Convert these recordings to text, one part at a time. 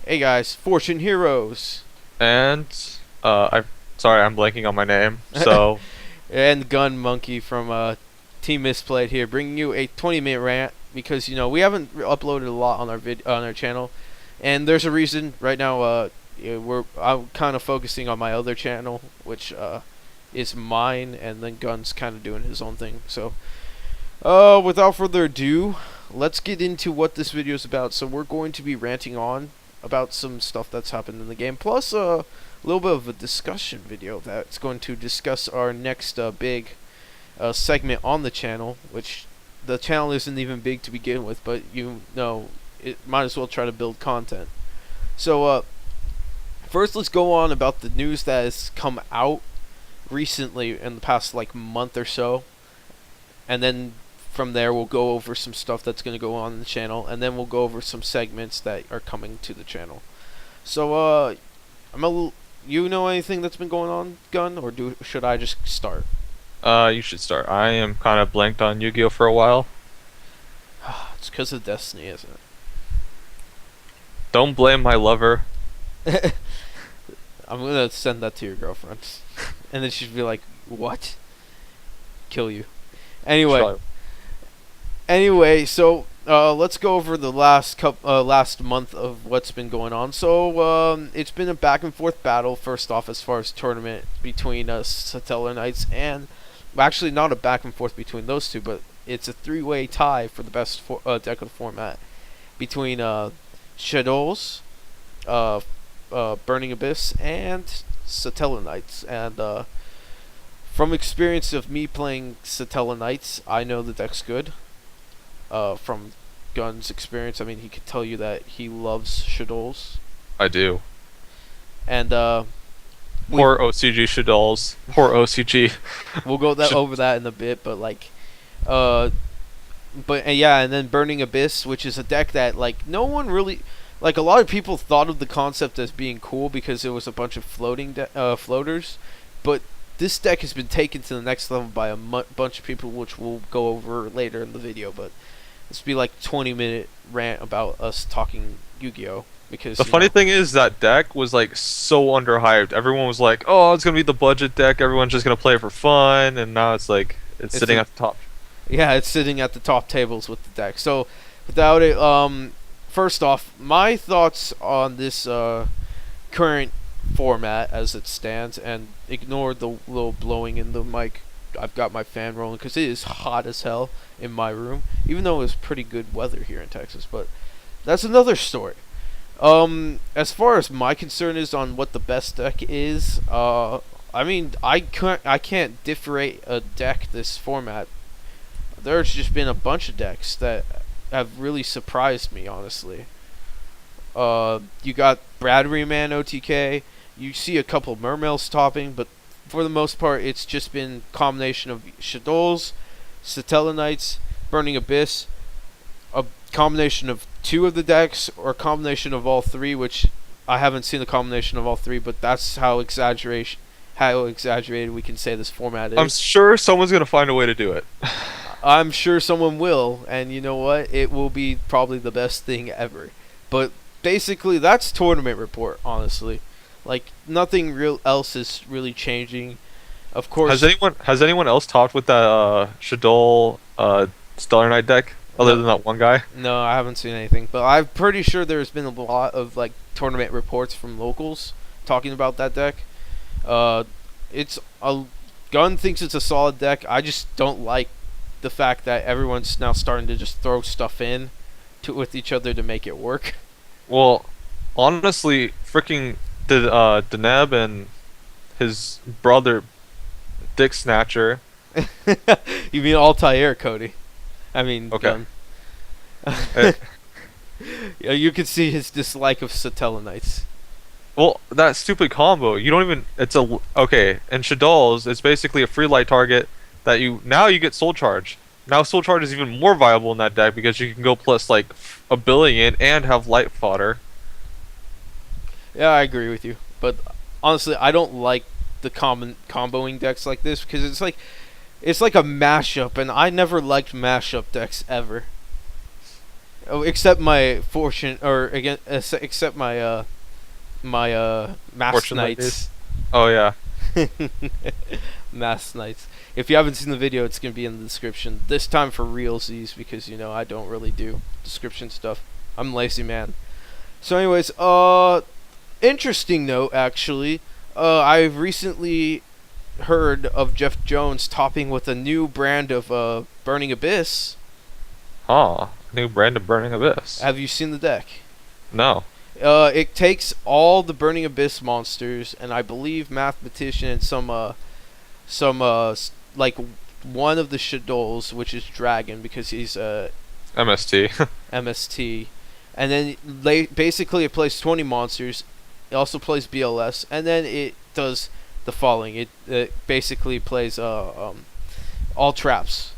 Hey guys, Fortune Heroes And I'm blanking on my name. So and Gun Monkey from TeamMisplayed here, bringing you a 20-minute rant because we haven't uploaded a lot on our channel, and there's a reason. Right now, I'm kind of focusing on my other channel, which is mine, and then Gun's kind of doing his own thing. So, without further ado, let's get into what this video is about. So we're going to be ranting on about some stuff that's happened in the game, plus a little bit of a discussion video that's going to discuss our next big segment on the channel, which the channel isn't even big to begin with, but it might as well try to build content. So first, let's go on about the news that has come out recently in the past like month or so, and then from there we'll go over some stuff that's going to go on the channel, and then we'll go over some segments that are coming to the channel. So you know anything that's been going on, Gun, or should I just start? you should start. I am kind of blanked on Yu-Gi-Oh for a while. It's because of Destiny, isn't Don't blame my lover. it? I'm gonna send that to your girlfriend, and then she'd be like, "What? Kill you." Anyway, Try- so let's go over the last month of what's been going on. So it's been a back and forth battle. First off, as far as tournament between Stellar Knights and actually not a back and forth between those two, but it's a three-way tie for the best deck of the format between Shadows, Burning Abyss, and Stellar Knights. And from experience of me playing Stellar Knights, I know the deck's good. From Gun's experience, I mean, he could tell you that he loves Shadows. I do. And Poor OCG Shadolls. Poor OCG. we'll go over that in a bit, but uh, yeah, and then Burning Abyss, which is a deck that no one really, a lot of people thought of the concept as being cool because it was a bunch of floaters, but this deck has been taken to the next level by a bunch of people, which we'll go over later in the video. But this will be like 20-minute rant about us talking Yu-Gi-Oh! Because The funny thing is that deck was like so underhyped. Everyone was like, "Oh, it's gonna be the budget deck. Everyone's just gonna play it for fun." And now it's like it's sitting at the top. Yeah, it's sitting at the top tables with the deck. So without it, first off, my thoughts on this current format as it stands, and ignore the little blowing in the mic. I've got my fan rolling because it is hot as hell in my room, even though it's pretty good weather here in Texas. But that's another story. As far as my concern is on what the best deck is, I mean, I can't differentiate a deck this format. There's just been a bunch of decks that have really surprised me, honestly. You got Bradbury Man OTK. You see a couple Mermails topping, but for the most part, it's just been combination of Shadows, Stellar Knights, Burning Abyss, a combination of two of the decks, or a combination of all three, which I haven't seen the combination of all three, but that's how exaggerated we can say this format is. I'm sure someone's gonna find a way to do it. I'm sure someone will, and you know what? It will be probably the best thing ever. But basically, that's tournament report, honestly. Nothing real else is really changing. Of course. Has anyone else talked with that Shadol Stellar Knight deck other than that one guy? No, I haven't seen anything. But I'm pretty sure there's been a lot of tournament reports from locals talking about that deck. It's a Gun thinks it's a solid deck. I just don't like the fact that everyone's now starting to just throw stuff in with each other to make it work. Well, honestly, freaking Deneb and his brother Dick Snatcher. You mean Altair, Cody? I mean, Okay. Gun. Yeah, you can see his dislike of Stellar Knights. Well, that stupid combo. You don't even. Okay. In Shadol's, it's basically a free light target that you get Soul Charge. Now Soul Charge is even more viable in that deck because you can go plus like a billion and have light fodder. Yeah, I agree with you. But honestly, I don't like the comboing decks like this because it's like a mashup, and I never liked mashup decks ever. Oh, except my fortune, or again, except my masked Fortune knights. ladies. Oh yeah. Masked knights. If you haven't seen the video, it's gonna be in the description. This time for realsies, because I don't really do description stuff. I'm lazy, man. So, anyways, interesting note actually. I've recently heard of Jeff Jones topping with a new brand of Burning Abyss. Huh. New brand of Burning Abyss. Have you seen the deck? No. It takes all the Burning Abyss monsters, and I believe Mathematician and like one of the Shadows, which is Dragon, because he's MST. MST, and then basically it plays 20 monsters. It also plays BLS, and then it does the following. It basically plays all traps.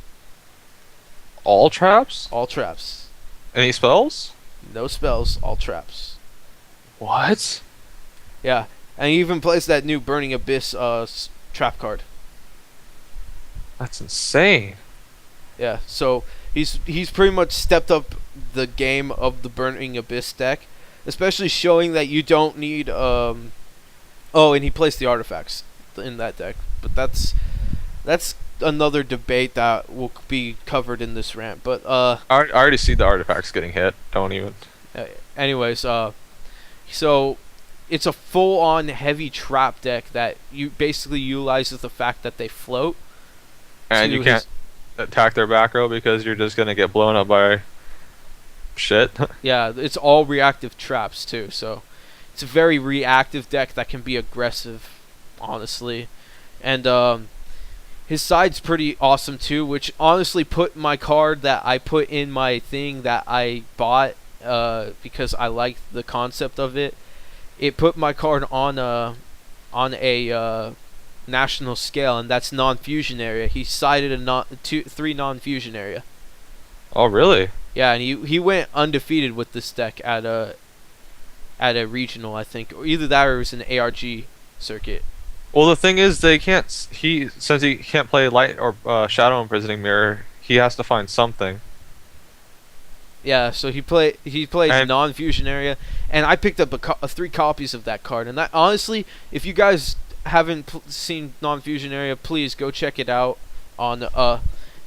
All traps? All traps. Any spells? No spells. All traps. What? Yeah, and he even plays that new Burning Abyss trap card. That's insane. Yeah, so he's pretty much stepped up the game of the Burning Abyss deck, especially showing that you don't need oh, and he plays the artifacts in that deck, but that's another debate that will be covered in this rant. But I already see the artifacts getting hit. Don't even. anyways, so it's a full-on heavy trap deck that you basically utilizes the fact that they float. And you can't attack their back row because you're just gonna get blown up by shit. Yeah, it's all reactive traps too, so it's a very reactive deck that can be aggressive, honestly. And his side's pretty awesome too, which honestly put my card that I put in my thing that I bought because I liked the concept of it. It put my card on a national scale, and that's non-fusion area. He sided a 3 non-fusion area. Oh really? Yeah, and he went undefeated with this deck at a regional, I think, or either that or it was an ARG circuit. Well, the thing is, they can't. Since he can't play light or shadow imprisoning mirror, he has to find something. Yeah, so he plays non-fusion area, and I picked up 3 copies of that card. And that, honestly, if you guys haven't seen non-fusion area, please go check it out on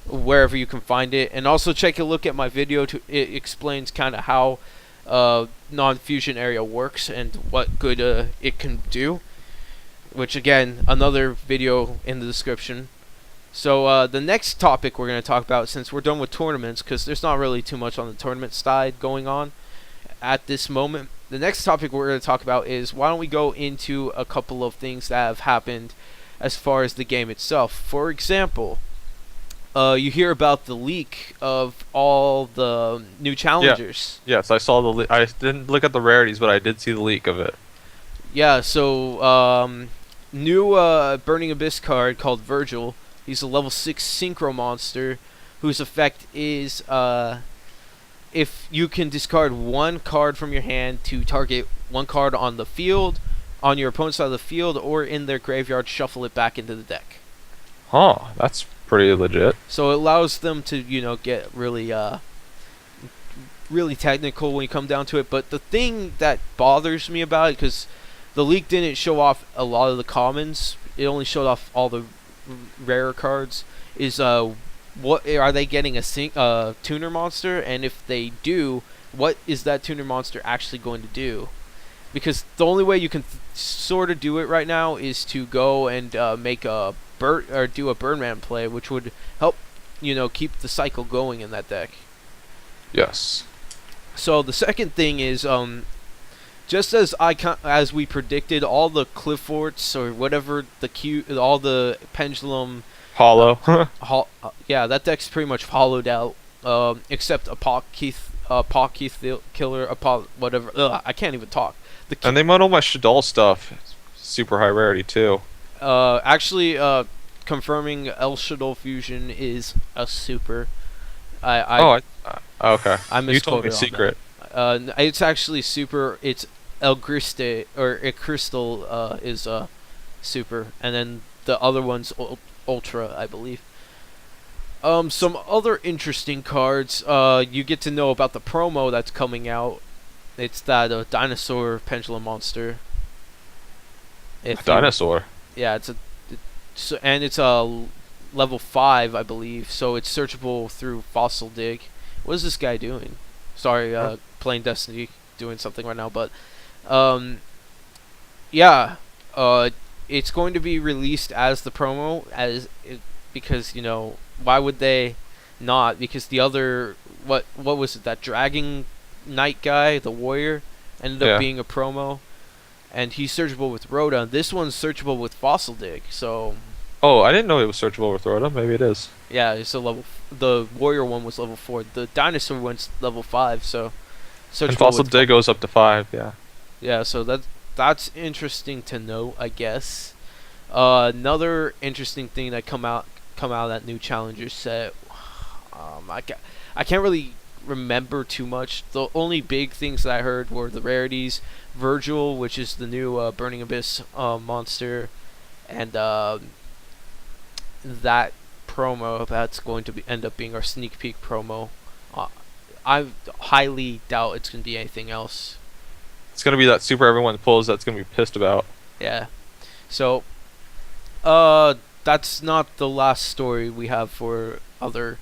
wherever you can find it, and also take a look at my video. It explains kind of how non-fusion area works and what good it can do. Which, again, another video in the description. So the next topic we're going to talk about, since we're done with tournaments, because there's not really too much on the tournament side going on at this moment. The next topic we're going to talk about is, why don't we go into a couple of things that have happened as far as the game itself. For example, you hear about the leak of all the new challengers. Yeah. Yes, I saw the. I didn't look at the rarities, but I did see the leak of it. Yeah. So new Burning Abyss card called Virgil. He's a level 6 synchro monster whose effect is if you can discard 1 card from your hand to target 1 card on the field, on your opponent's side of the field, or in their graveyard, shuffle it back into the deck. Huh, that's pretty legit. So it allows them to, get really really technical when you come down to it. But the thing that bothers me about it, because the leak didn't show off a lot of the commons, it only showed off all the rare cards, is what are they getting a tuner monster, and if they do, what is that tuner monster actually going to do? Because the only way you can sort of do it right now is to go and make a do a Birdman play, which would help keep the cycle going in that deck. Yes. So the second thing is just as we predicted, all the Clifforts or whatever all the pendulum Hollow. yeah, that deck's pretty much hollowed out, except Keith Killer, whatever. I can't even talk. And they model my Shadal stuff. Super high rarity too. Actually, confirming El Shadow Fusion is a super. Okay. I You told me misquoted on secret. that. It's actually super. It's El Griste, or El Crystal is super, and then the other one's Ultra, I believe. Some other interesting cards. You get to know about the promo that's coming out. It's that dinosaur pendulum monster. A If you, dinosaur. yeah, and it's a level 5, I believe. So it's searchable through Fossil Dig. What is this guy doing? Sorry, Huh? playing Destiny, doing something right now, but um, yeah, it's going to be released as the promo because why would they not? Because the other what was it, that Dragon Knight guy, the warrior, ended up Yeah. being a promo, and he's searchable with Rhoda. This one's searchable with Fossil Dig, so Oh, I didn't know it was searchable with Rhoda. Maybe it is. yeah, it's a level. The warrior one was level 4. The dinosaur one's level 5, so And searchable Fossil with. Day goes up to 5. Yeah. Yeah, so that's interesting to know, I guess. Another interesting thing that come out of that new challenger set. I can't really remember too much. The only big things that I heard were the rarities, Virgil, which is the new Burning Abyss monster, and that promo that's going to end up being our sneak peek promo. Uh, I highly doubt it's going to be anything else. It's gonna be that super everyone pulls that's gonna be pissed about. Yeah. So, uh, that's not the last story we have for other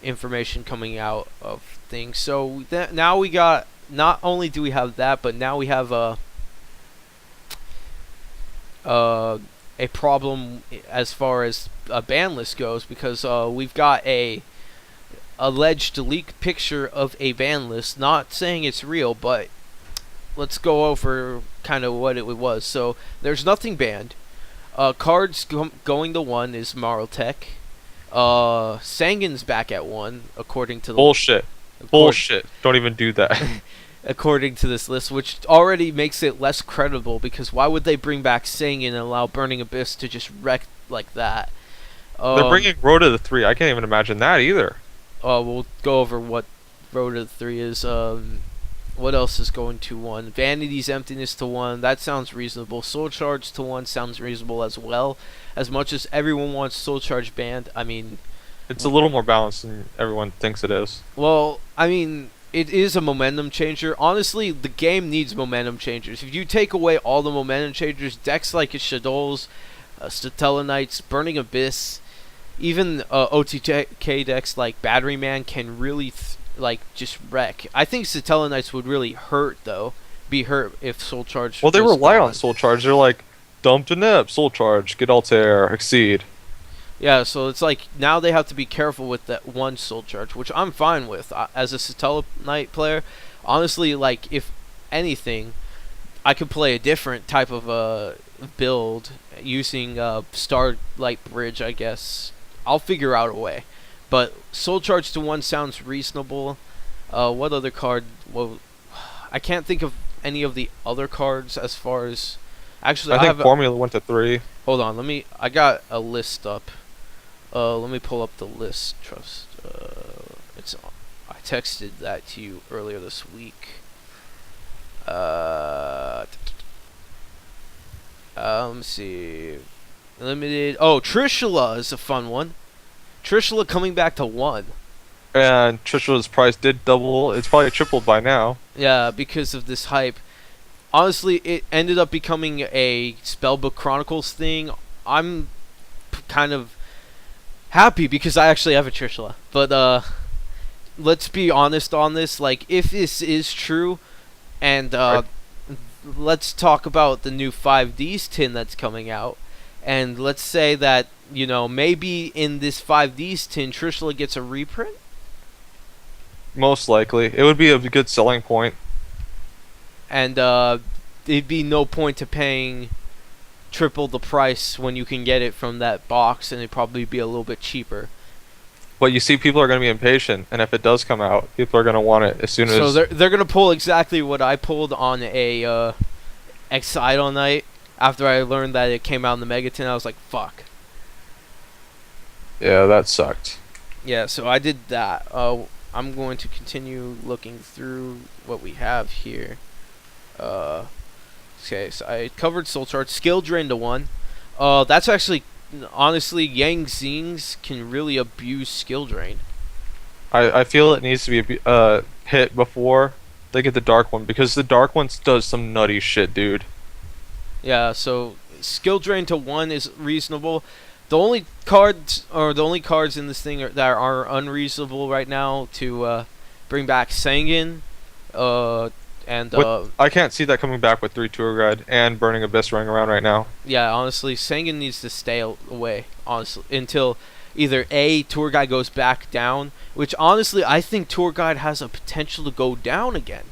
information coming out of things. So now we got, not only do we have that, but now we have uh, a problem as far as a ban list goes, because we've got a alleged leaked picture of a ban list. Not saying it's real, but let's go over kind of what it was. So there's nothing banned. Cards going to 1 is Marltech. Sangin's back at 1, according to the Bullshit. Bullshit. Don't even do that. according to this list, which already makes it less credible, because why would they bring back Sangin and allow Burning Abyss to just wreck like that? They're bringing Rhoda to 3. I can't even imagine that either. We'll go over what Road to 3 is. What else is going to 1? Vanity's Emptiness to 1. That sounds reasonable. Soul Charge to 1 sounds reasonable as well. As much as everyone wants Soul Charge banned, I mean, It's a little more balanced than everyone thinks it is. well, I mean, it is a momentum changer. Honestly, the game needs momentum changers. If you take away all the momentum changers, decks like Shadows, Statella Knights, Burning Abyss, even OTK decks like Battery Man can really just wreck. I think Statella Knights would really be hurt if Soul Charge Well, they was rely on gone. Soul Charge. They're like, dump to nip, Soul Charge, get Altair, Exceed. Yeah, so it's like now they have to be careful with that one Soul Charge, which I'm fine with. As a Statella Knight player, honestly, like, if anything, I could play a different type of build using Starlight Bridge, I guess. I'll figure out a way. But Soul Charge to 1 sounds reasonable. What other card? Well, I can't think of any of the other cards as far as. Actually, I I think have. Formula went to 3. Hold on, I got a list up. Let me pull up the list. Trust. I texted that to you earlier this week. Let me see. Limited. Oh, Trishula is a fun one. Trishula coming back to 1. And Trishula's price did double. It's probably tripled by now. Yeah, because of this hype. Honestly, it ended up becoming a Spellbook Chronicles thing. I'm kind of happy because I actually have a Trishula. But let's be honest on this. Like, if this is true, and Right. let's talk about the new 5Ds tin that's coming out. And let's say that, maybe in this 5Ds tin, Trishula gets a reprint. Most likely. It would be a good selling point. And there'd be no point to paying triple the price when you can get it from that box, and it'd probably be a little bit cheaper. But you see, people are going to be impatient. And if it does come out, people are going to want it as soon as... So they're gonna pull exactly what I pulled on a Excidal night. After I learned that it came out in the Megaton, I was like, fuck. Yeah, that sucked. Yeah, so I did that. I'm going to continue looking through what we have here. Okay, so I covered Soul Charge. Skill Drain to 1. That's actually honestly, Yang Zings can really abuse skill drain. I feel it needs to be hit before they get the dark one because the dark one does some nutty shit, dude. Yeah, so skill drain to 1 is reasonable. The only cards in this thing that are unreasonable right now to bring back Sangan, and I can't see that coming back with 3 tour guide and burning abyss running around right now. yeah, honestly, Sangan needs to stay away, honestly, until either A, tour guide goes back down, which honestly I think tour guide has a potential to go down again.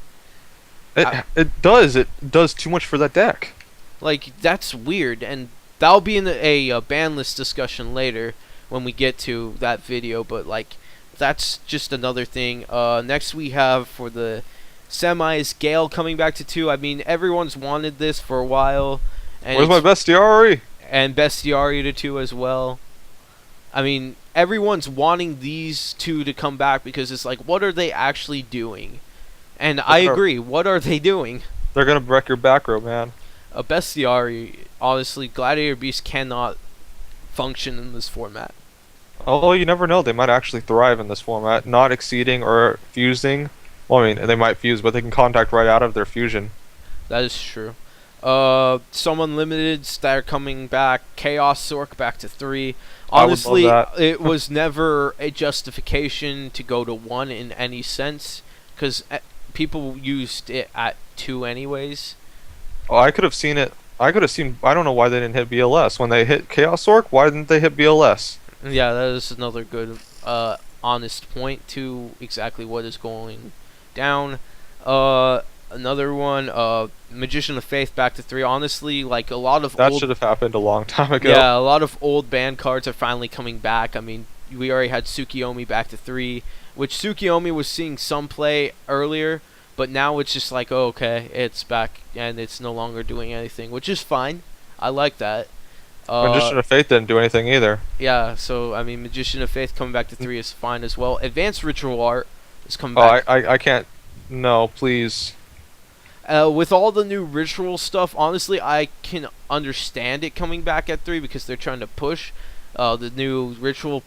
It does too much for that deck. Like, that's weird, and that'll be in a ban list discussion later when we get to that video, but, like, that's just another thing. Next we have, for the semis, Gale coming back to 2. I mean, everyone's wanted this for a while. And Where's my bestiary? And Bestiary to 2 as well. I mean, everyone's wanting these 2 to come back because it's like, what are they actually doing? And I agree, what are they doing? They're gonna wreck your back row, man. A Bestiary, honestly, Gladiator Beast cannot function in this format. Although you never know, they might actually thrive in this format, not exceeding or fusing. Well, I mean, they might fuse, but they can contact right out of their fusion. That is true. Some Unlimiteds that are coming back. Chaos Sork back to 3. Honestly, it was never a justification to go to 1 in any sense, because people used it at 2 anyways. Oh, I could have seen it. I don't know why they didn't hit BLS. When they hit Chaos Orc, why didn't they hit BLS? Yeah, that is another good, honest point to exactly what is going down. Another one, Magician of Faith back to 3. Honestly, like, a lot of that should have happened a long time ago. Yeah, a lot of old banned cards are finally coming back. I mean, we already had Tsukiyomi back to 3, which Tsukiyomi was seeing some play earlier, but now it's just like, oh, okay, it's back, and it's no longer doing anything, which is fine. I like that. Magician of Faith didn't do anything either. Yeah, so, I mean, Magician of Faith coming back to 3 is fine as well. Advanced Ritual Art is coming back. Oh, I can't. No, please. With all the new ritual stuff, honestly, I can understand it coming back at 3 because they're trying to push the new ritual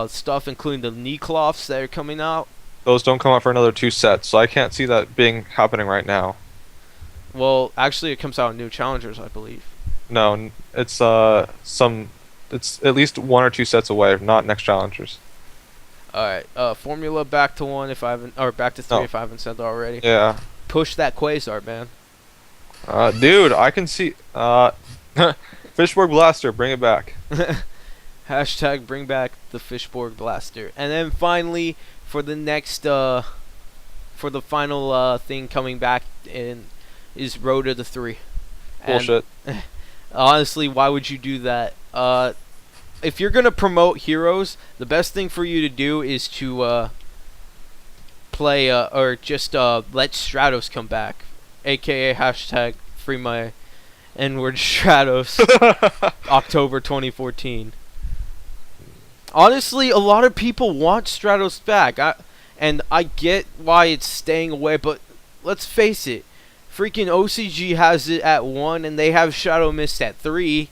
stuff, including the knee cloths that are coming out. Those don't come out for another 2 sets, so I can't see that happening right now. Well, actually, it comes out in new challengers, I believe. No, it's it's at least 1 or 2 sets away, not next challengers. All right, Formula back to 1 if I haven't, or back to 3 if I haven't said already. Yeah. Push that Quasar, man. Dude, I can see. Fishborg Blaster, bring it back. Hashtag bring back the Fishborg Blaster. And then finally, for the next, for the final thing coming back in, is Road to the 3. Bullshit. And, honestly, why would you do that? If you're gonna promote heroes, the best thing for you to do is to play or just let Stratos come back, aka hashtag free my N-word Stratos. October 2014. Honestly, a lot of people want Stratos back, and I get why it's staying away, but let's face it, freaking OCG has it at 1 and they have Shadow Mist at 3.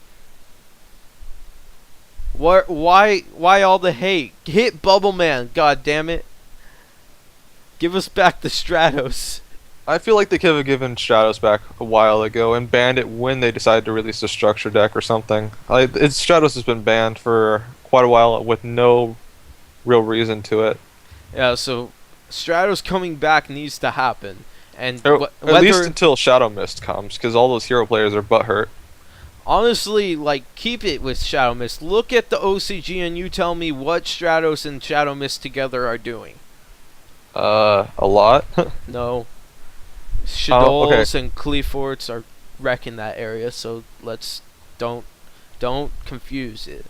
Why all the hate? Hit Bubble Man, god damn it. Give us back the Stratos. I feel like they could have given Stratos back a while ago and banned it when they decided to release a structure deck or something. Stratos has been banned for quite a while with no real reason to it. Yeah, so Stratos coming back needs to happen. And at least until Shadow Mist comes, because all those hero players are butthurt. Honestly, like, keep it with Shadow Mist. Look at the OCG and you tell me what Stratos and Shadow Mist together are doing. A lot? No. Shadows okay. and Cleaforts are wrecking that area, so let's don't confuse it.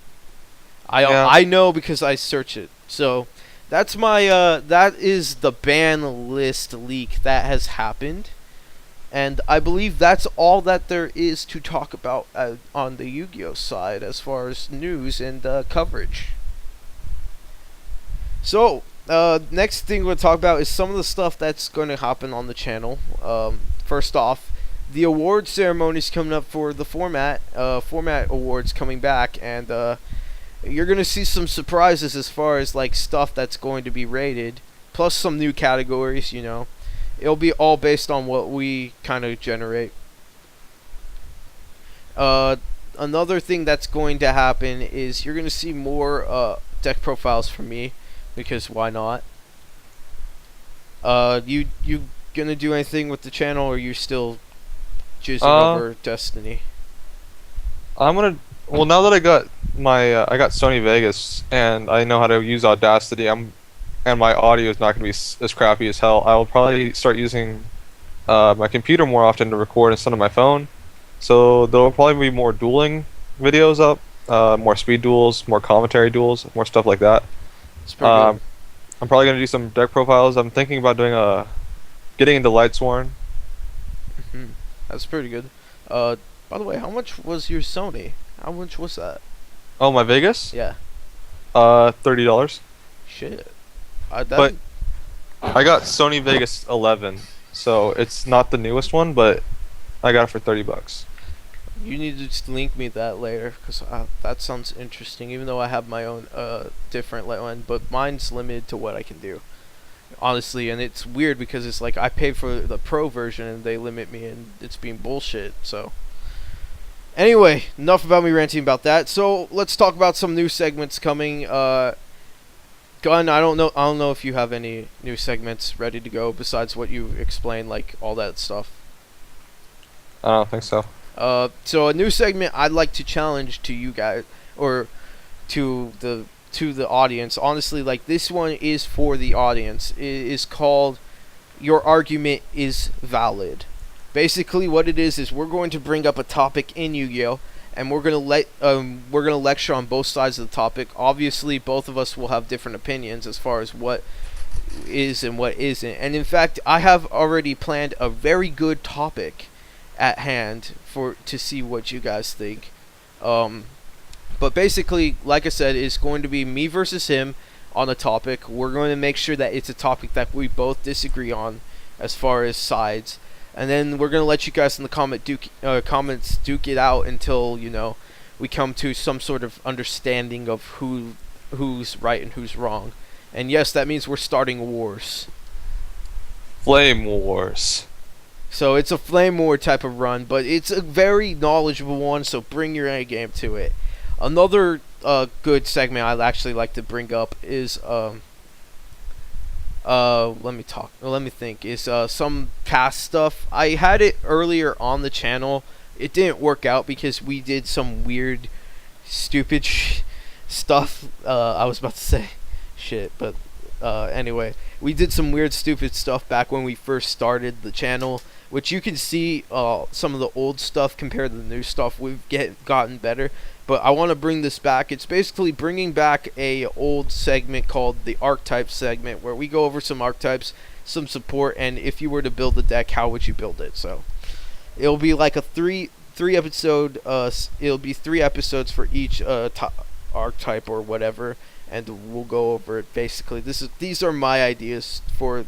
I know because I search it. So that's my that is the ban list leak that has happened. And I believe that's all that there is to talk about on the Yu-Gi-Oh side as far as news and coverage. So, next thing we'll talk about is some of the stuff that's going to happen on the channel. First off, the award ceremony is coming up for the format awards coming back, and you're gonna see some surprises as far as like stuff that's going to be rated, plus some new categories. It'll be all based on what we kind of generate. Another thing that's going to happen is you're gonna see more deck profiles from me, because why not? You gonna do anything with the channel, or you still choosing over Destiny? I'm gonna. Well, now that I got I got Sony Vegas and I know how to use Audacity, and my audio is not gonna be as crappy as hell. I will probably start using my computer more often to record instead of my phone. So there will probably be more dueling videos up, more speed duels, more commentary duels, more stuff like that. It's pretty good. I'm probably gonna do some deck profiles. I'm thinking about doing getting into Lightsworn. That's pretty good. By the way, how much was your Sony? How much was that? Oh, my Vegas? Yeah. $30. Shit. But I got Sony Vegas 11, so it's not the newest one, but I got it for $30. You need to just link me that later, because that sounds interesting, even though I have my own different one, but mine's limited to what I can do, honestly. And it's weird because it's like I paid for the pro version and they limit me, and it's being bullshit. So anyway, enough about me ranting about that. So let's talk about some new segments coming. Gun, I don't know if you have any new segments ready to go besides what you explained, like all that stuff. I don't think so. So a new segment I'd like to challenge to you guys, or to the audience. Honestly, like, this one is for the audience. It is called "Your Argument is Valid." Basically, what it is we're going to bring up a topic in Yu-Gi-Oh, and we're gonna lecture on both sides of the topic. Obviously, both of us will have different opinions as far as what is and what isn't. And in fact, I have already planned a very good topic at hand to see what you guys think. But basically, like I said, it's going to be me versus him on a topic. We're going to make sure that it's a topic that we both disagree on as far as sides, and then we're going to let you guys in the comments duke it out until we come to some sort of understanding of who's right and who's wrong. And yes, that means we're starting wars. Flame Wars. So it's a flame war type of run, but it's a very knowledgeable one, so bring your A game to it. Another good segment I'd actually like to bring up is let me think, is some past stuff. I had it earlier on the channel. It didn't work out because we did some weird stupid stuff. I was about to say shit, but anyway, we did some weird stupid stuff back when we first started the channel, which you can see some of the old stuff compared to the new stuff. We've gotten better, but I want to bring this back. It's basically bringing back a old segment called the Archetype segment, where we go over some archetypes, some support, and if you were to build a deck, how would you build it? So it'll be like a three episode. It'll be 3 episodes for each archetype or whatever, and we'll go over it. Basically, these are my ideas for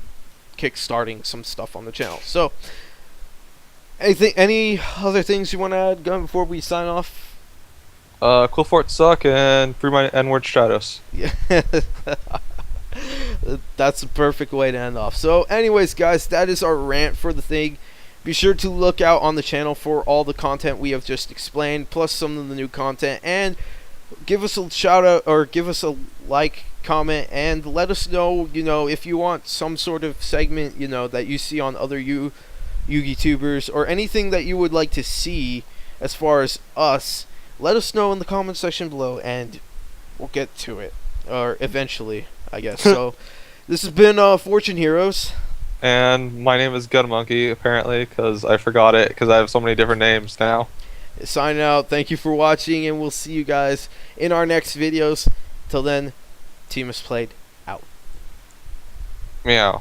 kickstarting some stuff on the channel. So any other things you want to add, Gun, before we sign off? Cool Fort suck and free my N-word Stratos. Yeah. That's the perfect way to end off. So anyways, guys, that is our rant for the thing. Be sure to look out on the channel for all the content we have just explained, plus some of the new content, and give us a shout out or give us a like, comment, and let us know, if you want some sort of segment, that you see on other YouTubers, or anything that you would like to see as far as us. Let us know in the comment section below, and we'll get to it, or eventually, I guess. So this has been Fortune Heroes, and my name is Gun Monkey, apparently, because I forgot it because I have so many different names now. Signing out. Thank you for watching, and we'll see you guys in our next videos. Till then, TeamMisplayed out. Meow.